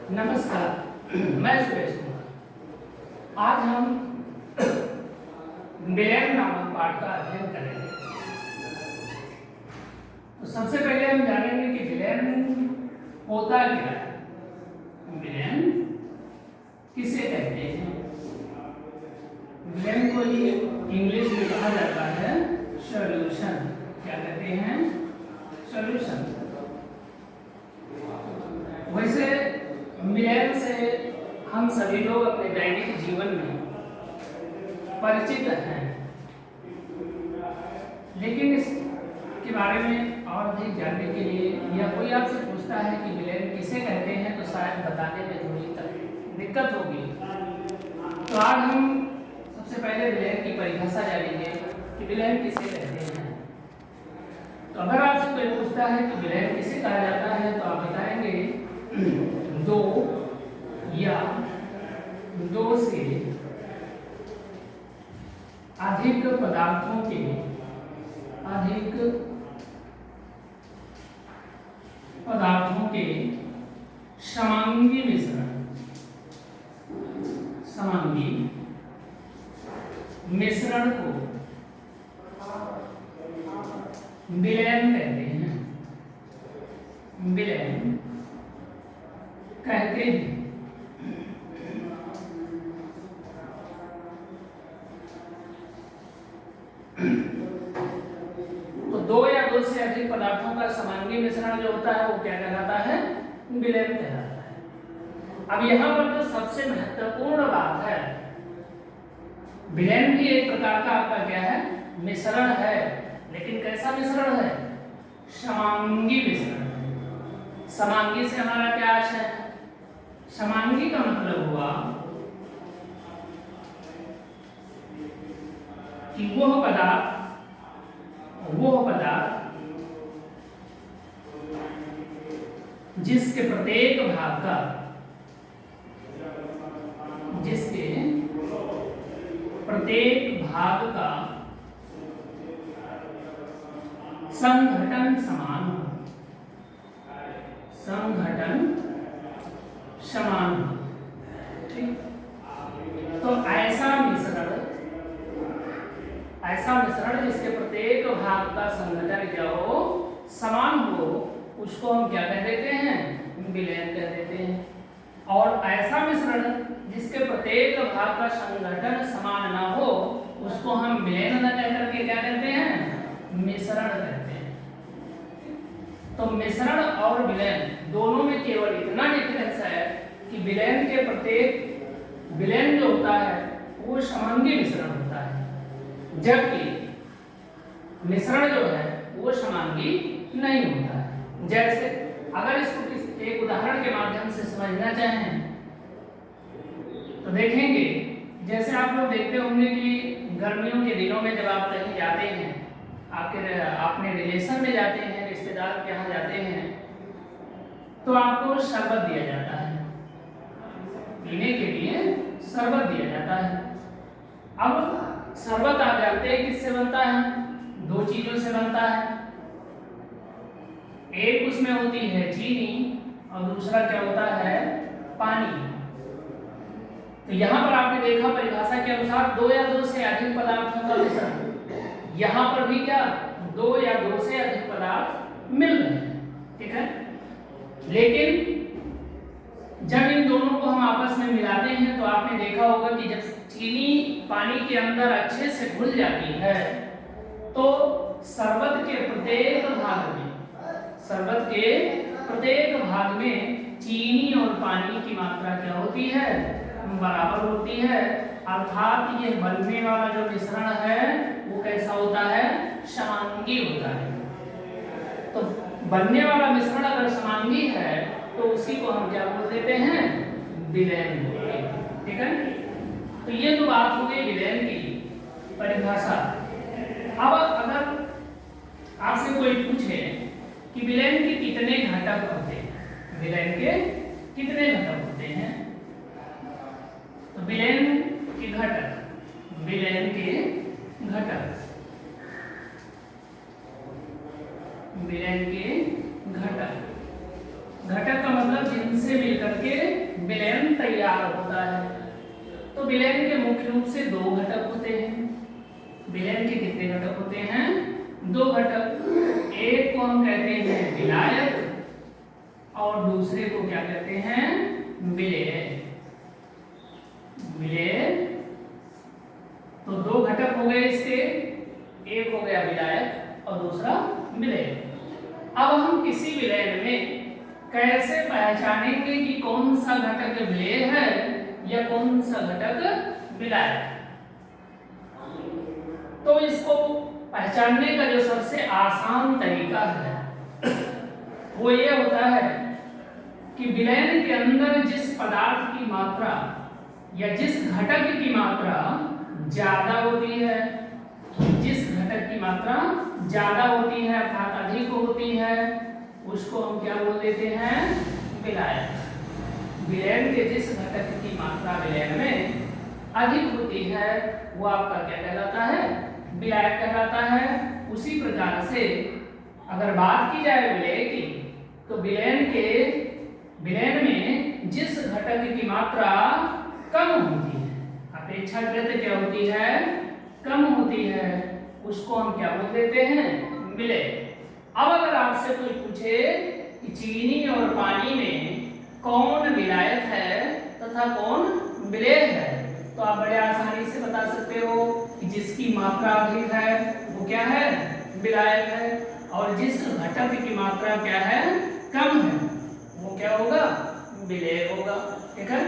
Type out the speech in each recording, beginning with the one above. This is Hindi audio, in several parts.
नमस्कार, मैं सुरेश कुमार। आज हम विलयन नामक पाठ का अध्ययन करेंगे। तो सबसे पहले हम जानेंगे कि विलयन होता क्या है, विलयन किसे कहते हैं। विलयन को ही इंग्लिश में कहा जाता है सॉल्यूशन। क्या कहते हैं? सॉल्यूशन। वैसे विलयन से हम सभी लोग अपने दैनिक जीवन में परिचित हैं, लेकिन इसके बारे में और अधिक जानने के लिए या कोई आपसे पूछता है कि विलयन किसे कहते हैं, तो शायद बताने में थोड़ी दिक्कत होगी। तो आज हम सबसे पहले विलयन की परिभाषा जानेंगे कि विलयन किसे कहते हैं। तो अगर आपसे कोई पूछता है कि विलयन किसे कहा जाता है, तो आप बताएंगे दो या दो से अधिक पदार्थों के समांगी मिश्रण को विलयन कहते हैं। विलयन कहते हैं। तो दो या दो से अधिक पदार्थों का समांगी मिश्रण जो होता है वो क्या कहलाता है? विलयन कहलाता है। अब यहाँ पर जो सबसे महत्वपूर्ण बात है, विलयन भी एक प्रकार का आपका क्या है? मिश्रण है, लेकिन कैसा मिश्रण है? समांगी मिश्रण है। समांगी से हमारा क्या आशय है? समांगी का मतलब हुआ कि वह पदार्थ जिसके प्रत्येक भाग का संघटन समान हो। ठीक। तो ऐसा मिश्रण जिसके प्रत्येक भाग का संघटन क्या हो? समान हो, उसको हम क्या कह देते हैं? विलयन कह देते हैं। और ऐसा मिश्रण जिसके प्रत्येक भाग का संघटन समान ना हो, उसको हम विलयन न कह करके क्या कहते हैं? मिश्रण कहते हैं। तो मिश्रण और विलयन दोनों में केवल इतना डिफरेंस है कि विलयन जो होता है वो समांगी मिश्रण होता है, जबकि मिश्रण जो है वो समांगी नहीं होता है। जैसे अगर इसको एक उदाहरण के माध्यम से समझना चाहें तो देखेंगे, जैसे आप लोग देखते होंगे कि गर्मियों के दिनों में जब आप कहीं जाते हैं, अपने रिलेशन में जाते हैं, रिश्तेदार के यहाँ जाते हैं, तो आपको शरबत दिया जाता है, पीने के लिए शरबत दिया जाता है। अब शरबत आप जानते हैं किससे बनता है? दो चीजों से बनता है। एक उसमें होती है चीनी और दूसरा क्या होता है? पानी। तो यहाँ पर आपने देखा परिभाषा के अनुसार दो या दो से अधिक पदार्थों का मिश्रण। यहाँ पर भी क्या? दो या दो से अधिक पदार्थ मिल रहे हैं, ठीक है। लेकिन जब इन दोनों को हम आपस में मिलाते हैं तो आपने देखा होगा कि जब चीनी पानी के अंदर अच्छे से घुल जाती है तो शरबत के प्रत्येक भाग में चीनी और पानी की मात्रा क्या होती है? बराबर होती है। अर्थात ये बनने वाला जो मिश्रण है वो कैसा होता है? समांगी होता है। तो बनने वाला मिश्रण अगर समांगी है तो उसी को हम क्या बोल देते हैं? विलयन बोलते हैं, ठीक है। तो ये तो बात हो गई विलयन की परिभाषा। अब अगर आपसे कोई पूछे कि विलयन के कितने घटक होते हैं, विलयन के कितने घटक होते हैं, तो विलयन के घटक विलयन के घटक का मतलब जिनसे मिलकर के तैयार होता है। तो विलयन के मुख्य रूप से दो घटक होते हैं। विलयन के कितने घटक होते हैं? दो घटक। एक को हम कहते हैं विलायक और दूसरे को क्या कहते हैं? विलेय। विलेय। तो दो घटक हो गए इसके, एक हो गया विलायक और दूसरा विलेय। अब हम किसी विलयन में कैसे पहचानेंगे कि कौन सा घटक विलेय है या कौन सा घटक विलायक है? तो इसको पहचानने का जो सबसे आसान तरीका है वो ये होता है कि विलयन के अंदर जिस पदार्थ की मात्रा या जिस घटक की मात्रा ज्यादा होती है, जिस घटक की मात्रा ज्यादा होती है अर्थात अधिक होती है, उसको हम क्या बोल देते हैं? विलायक। विलयन के जिस घटक की मात्रा विलयन में अधिक होती है वो आपका क्या कहलाता है? विलायक कहलाता है। उसी प्रकार से अगर बात की जाए विलेय की, तो विलयन में जिस घटक की मात्रा कम होती है, अपेक्षाकृत क्या होती है? कम होती है, उसको हम क्या बोल देते हैं? विलेय। अब अगर आपसे कोई पूछे कि चीनी और पानी में कौन विलायक है तथा कौन विलेय है, तो आप बड़े आसानी से बता सकते हो कि जिसकी मात्रा अधिक है वो क्या है? विलायक है, और जिस घटक की मात्रा क्या है? कम है, वो क्या होगा? विलेय होगा। ठीक है।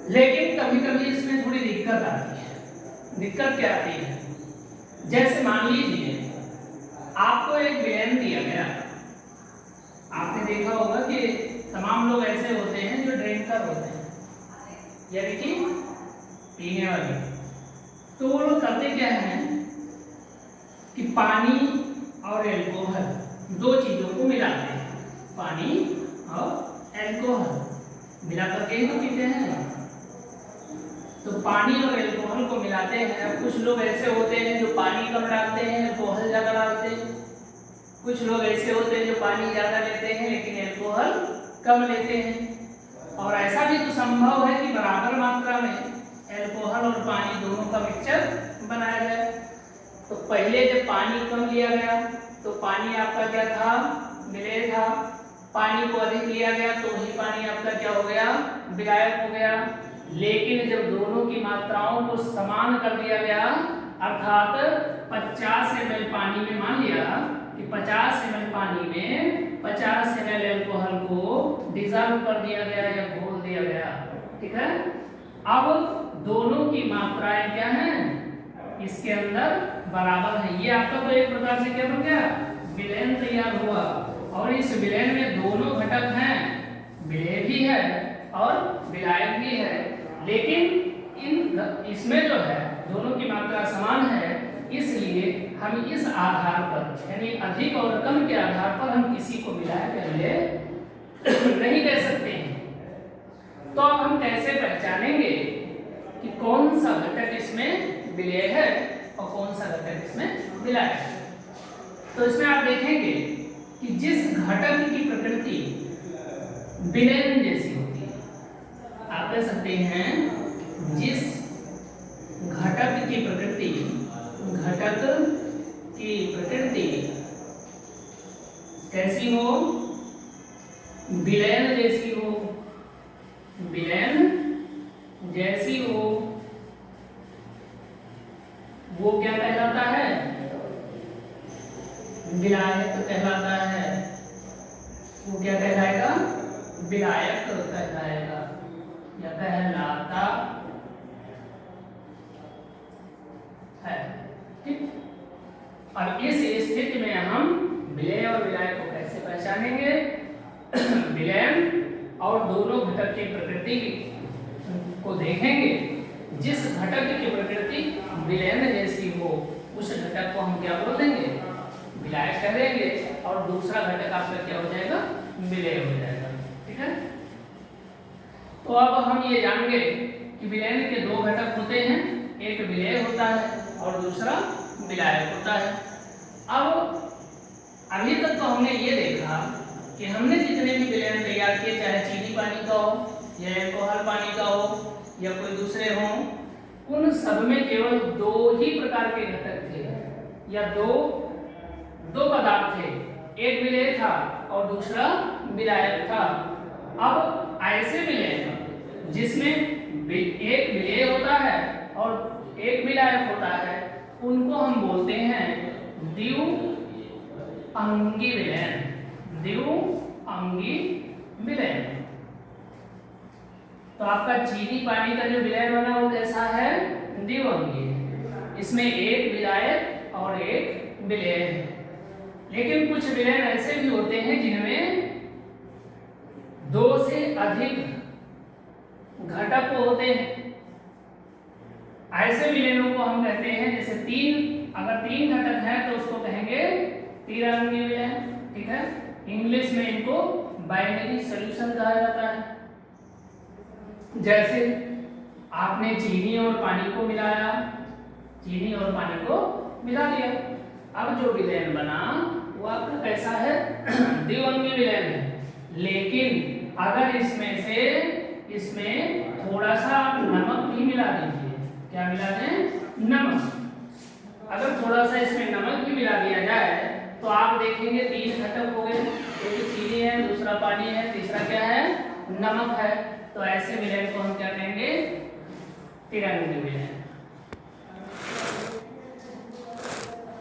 लेकिन कभी कभी इसमें थोड़ी दिक्कत आती है। दिक्कत क्या आती है? जैसे मान लीजिए आपको एक विलयन दिया गया, आपने देखा होगा कि तमाम लोग ऐसे होते हैं जो ड्रिंकर होते हैं, यानी कि पीने वाले। तो वो लोग करते क्या हैं कि पानी और एल्कोहल दो चीजों को मिलाते हैं, पानी और एल्कोहल मिला करके ही तो पीते हैं। तो पानी और एल्कोहल को मिलाते हैं। कुछ लोग ऐसे होते हैं जो पानी कम डालते हैं, एल्कोहल ज्यादा डालते हैं। कुछ लोग ऐसे होते हैं जो पानी ज्यादा लेते हैं लेकिन एल्कोहल कम लेते हैं। और ऐसा भी तो संभव है कि बराबर मात्रा में एल्कोहल और पानी दोनों का मिक्सचर बनाया जाए। तो पहले जब पानी कम लिया गया तो पानी आपका क्या था? विलेय था। पानी को अधिक लिया गया तो वही पानी आपका क्या हो गया? विलायक हो गया। लेकिन जब दोनों की मात्राओं को समान कर दिया गया, अर्थात 50 ml पानी में मान लिया कि 50 ml पानी में 50 ml एल्कोहल को डिसॉल्व कर दिया गया या घोल दिया गया। ठीक है। अब दोनों की मात्राएं क्या हैं? इसके अंदर बराबर है। ये आपका तो एक प्रकार से क्या बन गया? विलयन तैयार हुआ। और इस विलयन में दोनों घटक हैं, विलेय भी है और विलायक भी है। लेकिन इसमें जो है दोनों की मात्रा समान है, इसलिए हम इस आधार पर यानी अधिक और कम के आधार पर हम किसी को विलायक या विलेय नहीं कह सकते हैं। तो अब हम कैसे पहचानेंगे कि कौन सा घटक इसमें विलेय है और कौन सा घटक इसमें विलायक है? तो इसमें आप देखेंगे कि जिस घटक की प्रकृति विलयन जैसी होती है, आप कह सकते हैं जिस घटक की प्रकृति कैसी हो? विलयन जैसी हो। विलयन जैसी हो वो क्या कहलाता है? विलायक कहलाता है। वो क्या कहलाएगा? विलायक कहलाएगा या कहलाता है। ठीक। और इस स्थिति में हम विलेय और विलायक को कैसे पहचानेंगे? विलयन और दोनों घटक की प्रकृति को देखेंगे। जिस घटक की प्रकृति विलयन जैसी हो उस घटक को हम क्या बोल देंगे? विलायक कह देंगे। और दूसरा घटक आपका क्या हो जाएगा? विलेय हो जाएगा। ठीक है। तो अब हम ये जान गए कि विलयन के दो घटक होते हैं, एक विलेय होता है और दूसरा विलायक होता है। अब अभी तक तो हमने ये देखा कि हमने जितने भी विलयन तैयार किए, चाहे चीनी पानी का हो या अल्कोहल पानी का हो या कोई दूसरे हो, उन सब में केवल दो ही प्रकार के घटक थे या दो पदार्थ थे, एक विलेय था और दूसरा विलायक था। अब ऐसे विलेय जिसमें एक विलेय होता है और एक विलायक होता है, उनको हम बोलते हैं द्विअंगी विलयन। द्विअंगी विलयन। तो आपका चीनी पानी का जो विलयन बना वो कैसा है? द्विअंगी है। इसमें एक विलायक और एक विलेय है। लेकिन कुछ विलयन ऐसे भी होते हैं जिनमें दो से अधिक घटक होते हैं। ऐसे विलयनों को हम कहते हैं, जैसे अगर तीन घटक हैं तो उसको कहेंगे त्रिअंगी विलयन। ठीक है, इंग्लिश में इनको बाइनरी सॉल्यूशन कहा जाता है। जैसे आपने चीनी और पानी को मिलाया, चीनी और पानी को मिला दिया, अब जो विलयन बना वो आपका कैसा है? द्विअंगी विलयन है। लेकिन अगर इसमें थोड़ा सा नमक भी मिला दीजिए। क्या मिला दें? नमक। अगर थोड़ा सा इसमें नमक भी मिला दिया जाए तो आप देखेंगे तीन घटक हो गए, एक चीनी है, दूसरा पानी है, तीसरा क्या है? नमक है। तो ऐसे विलयन को हम क्या कहेंगे? त्रिअंगी विलयन।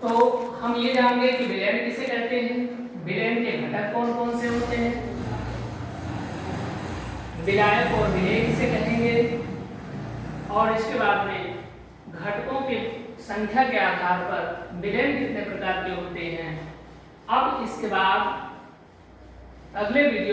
तो हम ये जान गए कि विलयन किसे कहते हैं, विलयन के घटक कौन कौन से होते हैं, विलायक और विलेय किसे कहेंगे, और इसके बाद में घटकों की संख्या के आधार पर विलयन कितने प्रकार के होते हैं। अब इसके बाद अगले वीडियो